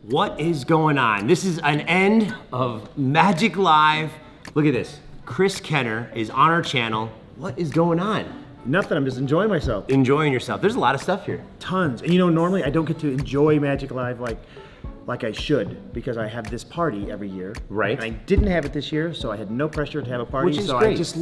What is going on? This is an end of Magic Live. Look at this. Chris Kenner is on our channel. What is going on? Nothing, I'm just enjoying myself. Enjoying yourself. There's a lot of stuff here. Tons. And you know, normally I don't get to enjoy Magic Live like I should, because I have this party every year. Right. And I didn't have it this year, so I had no pressure to have a party. Which is so great. I just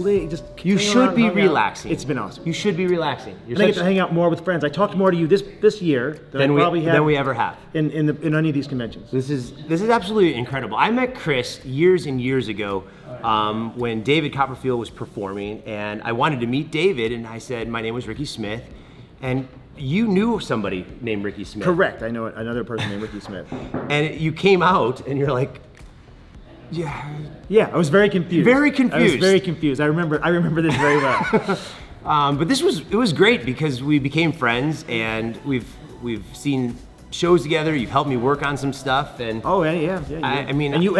You should be relaxing. It's been awesome. You should be relaxing. And I get to hang out more with friends. I talked more to you this year than we ever have in any of these conventions. This is absolutely incredible. I met Chris years and years ago when David Copperfield was performing, and I wanted to meet David, and I said my name was Ricky Smith, and you knew somebody named Ricky Smith. Correct. I know another person named Ricky Smith. And you came out, and you're like, yeah. Yeah, I was very confused. Very confused. I was very confused. I remember this very well. But it was great because we became friends, and we've seen shows together. You've helped me work on some stuff, and oh yeah. I mean, and you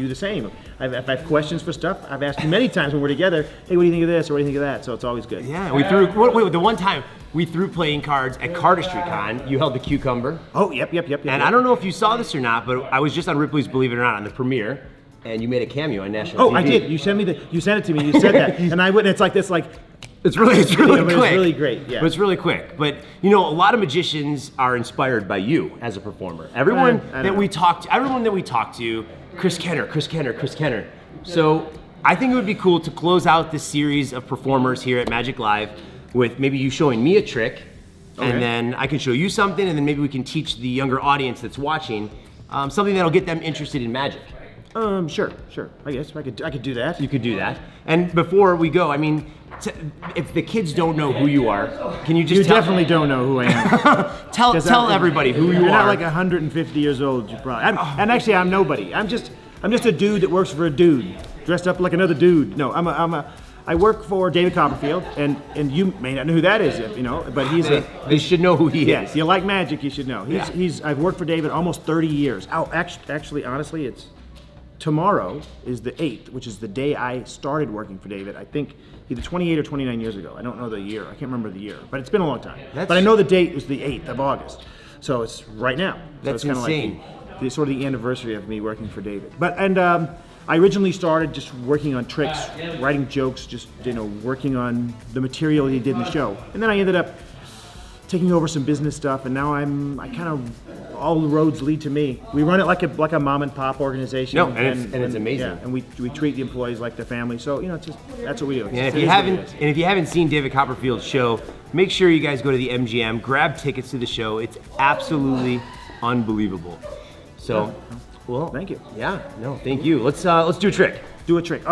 the same. If I have questions for stuff, I've asked you many times when we're together. Hey, what do you think of this, or what do you think of that? So it's always good. Yeah, we threw. The one time we threw playing cards at Cardistry Con. You held the cucumber. Oh, yep. And I don't know if you saw this or not, but I was just on Ripley's Believe It or Not on the premiere, and you made a cameo on national TV. Oh, I did. You sent it to me. You said that, and I went. It's like this, like. It's really quick. It's really great, yeah. But it's really quick. But you know, a lot of magicians are inspired by you as a performer. Everyone that we talk to, Chris Kenner. So I think it would be cool to close out this series of performers here at Magic Live with maybe you showing me a trick, and then I can show you something, and then maybe we can teach the younger audience that's watching something that'll get them interested in magic. Sure. I guess I could do that. You could do that. And before we go, I mean, if the kids don't know who you are, can you just You definitely don't know who I am. tell everybody who you are. You're not like 150 years old. You probably. And actually, I'm nobody. I'm just a dude that works for a dude, dressed up like another dude. No, I work for David Copperfield, and you may not know who that is, but he's they should know who he is. If you like magic, you should know. I've worked for David almost 30 years. Oh, actually, honestly, it's tomorrow is the 8th, which is the day I started working for David. I think either 28 or 29 years ago. I don't know the year. I can't remember the year, but it's been a long time. But I know the date was the 8th of August, so it's right now. That's so it's insane. Like the sort of the anniversary of me working for David. I originally started just working on tricks, writing jokes, just working on the material he did in the show, and then I ended up taking over some business stuff, and now all the roads lead to me. We run it like a mom and pop organization. No, and it's amazing. Yeah, and we treat the employees like their family. So it's just that's what we do. And if you haven't seen David Copperfield's show, make sure you guys go to the MGM, grab tickets to the show. It's absolutely unbelievable. So, well, thank you. Yeah, no, thank you. Let's do a trick. Do a trick.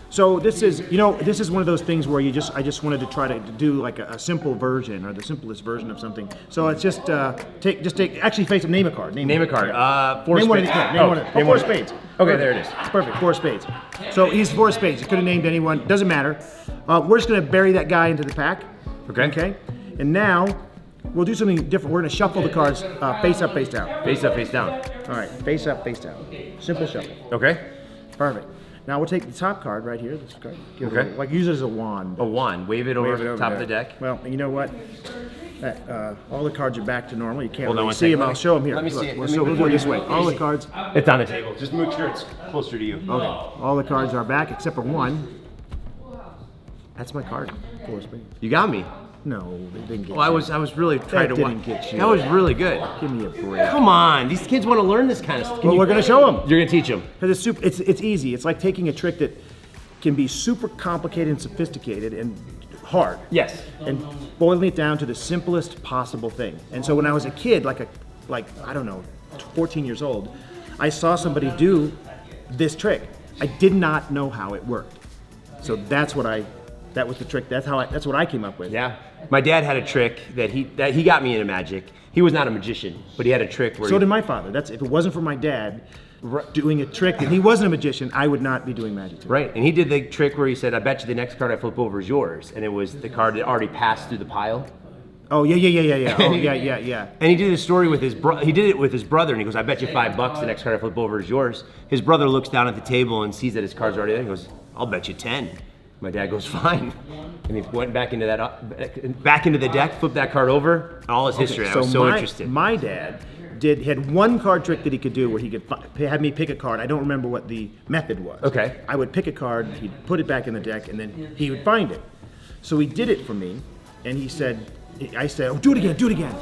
So this is one of those things where I just wanted to try to do like a simple version or the simplest version of something. So it's just actually face up, name a card. Name a card. Four spades. Name four spades. Okay, there it is. It's perfect. 4 spades. So he's 4 spades. He could have named anyone. Doesn't matter. We're just gonna bury that guy into the pack. Okay. And now we'll do something different. We're gonna shuffle the cards face up, face down. Face up, face down. All right. Face up, face down. Simple shuffle. Okay. Perfect. Now we'll take the top card right here. This card. Okay. Use it as a wand. A wand. Wave it over the top of the deck. Well, you know what? All the cards are back to normal. You can't Hold on really one see them. second. I'll show them here. Let me see it. We'll do it this way. All the cards. It's on the table. Just make sure it's closer to you. Okay. All the cards are back except for one. That's my card. 4 spades. You got me. No, they didn't get you. Well, I was really trying to didn't get you. That was really good. Give me a break. Come on, these kids want to learn this kind of stuff. Well, we're gonna show them. You're gonna teach them. Because it's easy. It's like taking a trick that can be super complicated and sophisticated and hard. Yes. And boiling it down to the simplest possible thing. And so when I was a kid, like I don't know, 14 years old, I saw somebody do this trick. I did not know how it worked. So that was the trick. That's what I came up with. Yeah. My dad had a trick that he got me into magic. He was not a magician, but he had a trick where So did my father. If it wasn't for my dad doing a trick and he wasn't a magician, I would not be doing magic today. Right. And he did the trick where he said, I bet you the next card I flip over is yours. And it was the card that already passed through the pile. Oh, yeah. Oh, yeah. And he did a story with his he did it with his brother, and he goes, I bet you $5 the next card I flip over is yours. His brother looks down at the table and sees that his card's already there. He goes, I'll bet you 10. My dad goes, fine. And he went back into the deck, flipped that card over, and all his history. I was so interested. My dad had one card trick that he could do where he could have me pick a card. I don't remember what the method was. Okay. I would pick a card, he'd put it back in the deck, and then he would find it. So he did it for me, and I said, oh, do it again.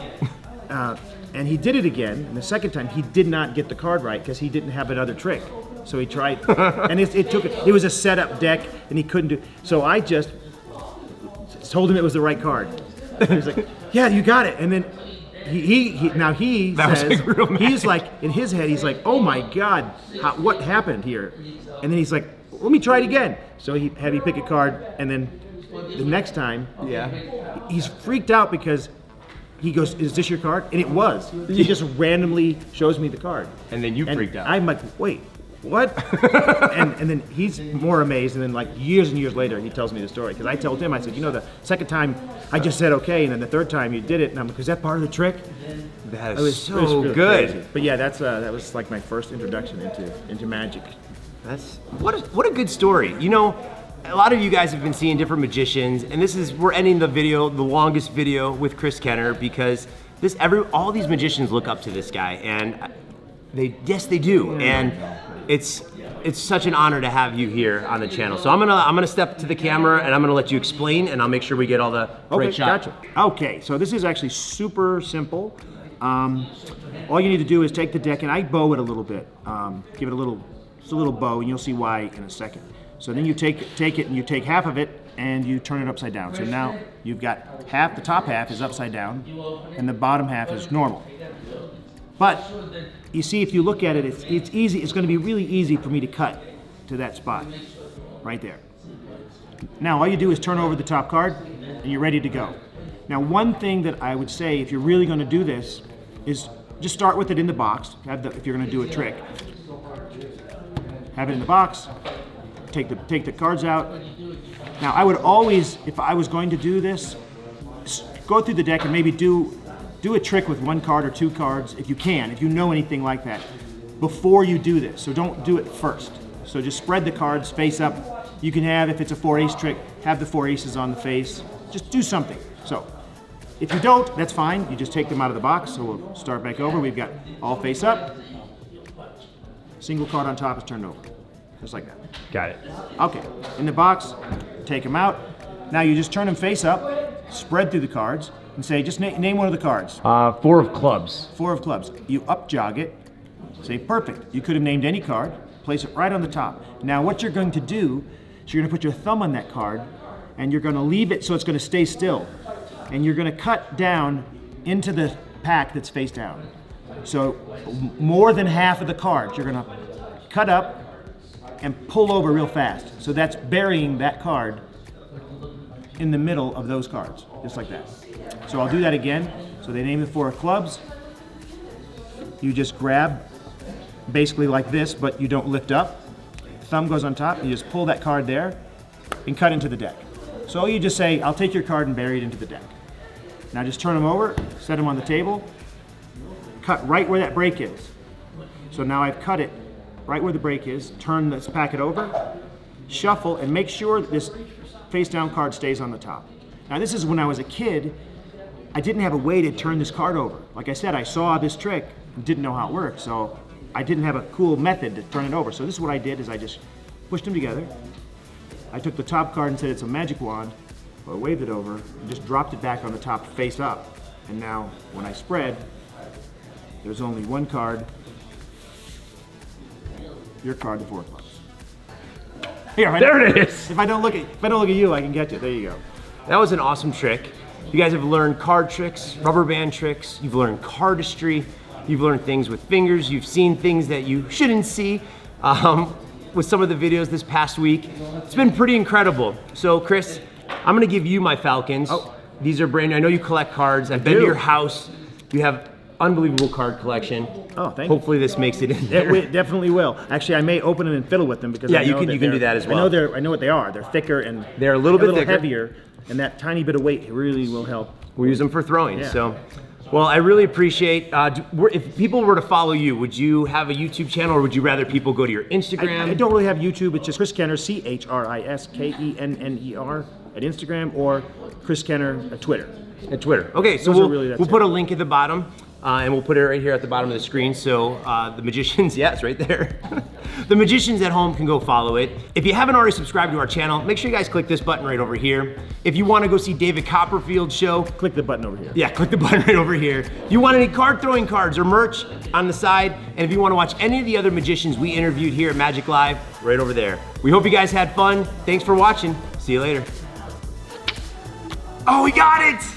And he did it again, and the second time he did not get the card right because he didn't have another trick. So he tried, and it was a setup deck, and he couldn't do. So I just told him it was the right card. He was like, yeah, you got it. And then he says, he's like, in his head, he's like, oh my God, what happened here? And then he's like, let me try it again. So he had me pick a card, and then the next time, he's freaked out because he goes, is this your card? And it was. He just randomly shows me the card. And then you freaked out. I'm like, wait, what? and then he's more amazed, and then like years and years later, he tells me the story. Because I told him, I said, the second time I just said okay, and then the third time you did it, and I'm like, is that part of the trick? That is so good. Crazy. But yeah, that was like my first introduction into magic. That's what a good story. A lot of you guys have been seeing different magicians, and we're ending the longest video with Chris Kenner, because all these magicians look up to this guy, and they do, and it's such an honor to have you here on the channel. So I'm gonna step to the camera, and I'm gonna let you explain, and I'll make sure we get all the right shots. Gotcha. Okay, so this is actually super simple. All you need to do is take the deck, and I bow it a little bit, give it a little bow, and you'll see why in a second. So then you take it, and you take half of it and you turn it upside down. So now you've got the top half is upside down and the bottom half is normal. But you see, if you look at it, it's easy. It's going to be really easy for me to cut to that spot right there. Now all you do is turn over the top card and you're ready to go. Now one thing that I would say, if you're really going to do this, is just start with it in the box. If you're going to do a trick, have it in the box. Take the cards out. Now I would always, if I was going to do this, go through the deck and maybe do a trick with one card or two cards if you can, if you know anything like that, before you do this. So don't do it first. So just spread the cards face up. You can have, if it's a 4-ace trick, have the 4 aces on the face. Just do something. So if you don't, that's fine. You just take them out of the box. So we'll start back over. We've got all face up. Single card on top is turned over. Just like that. Got it. Okay, in the box, take them out. Now you just turn them face up, spread through the cards, and say, just name one of the cards. 4 of clubs. 4 of clubs. You up jog it, say perfect. You could have named any card, place it right on the top. Now what you're going to do is you're going to put your thumb on that card, and you're going to leave it so it's going to stay still. And you're going to cut down into the pack that's face down. So more than half of the cards, you're going to cut up and pull over real fast. So that's burying that card in the middle of those cards, just like that. So I'll do that again. So they name the 4 of clubs. You just grab basically like this, but you don't lift up. Thumb goes on top, you just pull that card there and cut into the deck. So you just say, I'll take your card and bury it into the deck. Now just turn them over, set them on the table, cut right where that break is. So now I've cut it right where the break is, turn this packet over, shuffle, and make sure that this face down card stays on the top. Now this is when I was a kid, I didn't have a way to turn this card over. Like I said, I saw this trick and didn't know how it worked, so I didn't have a cool method to turn it over. So this is what I did, is I just pushed them together. I took the top card and said it's a magic wand, I waved it over, and just dropped it back on the top face up. And now when I spread, there's only one card, your card, the 4 of clubs. Here, there it is. If I don't look at you, I can get you. There you go. That was an awesome trick. You guys have learned card tricks, rubber band tricks. You've learned cardistry. You've learned things with fingers. You've seen things that you shouldn't see with some of the videos this past week. It's been pretty incredible. So, Chris, I'm gonna give you my Falcons. Oh. These are brand new. I know you collect cards. I've been to your house. You have unbelievable card collection. Oh, thank you. Hopefully this makes it in there. It definitely will. Actually, I may open them and fiddle with them because yeah, I know you can do that as well. I know what they are. They're thicker and they're a little bit thicker, heavier, and that tiny bit of weight really will help. We use them for throwing. Yeah. So, well, I really appreciate. If people were to follow you, would you have a YouTube channel, or would you rather people go to your Instagram? I don't really have YouTube. It's just Chris Kenner, CHRISKENNER at Instagram, or Chris Kenner at Twitter. At Twitter. Okay, so we'll put a link at the bottom. and we'll put it right here at the bottom of the screen so the magicians, yeah, it's right there. The magicians at home can go follow it. If you haven't already subscribed to our channel, make sure you guys click this button right over here. If you want to go see David Copperfield's show, click the button over here. Yeah, click the button right over here. If you want any card throwing cards or merch on the side, and if you want to watch any of the other magicians we interviewed here at Magic Live, right over there. We hope you guys had fun. Thanks for watching. See you later. Oh, we got it!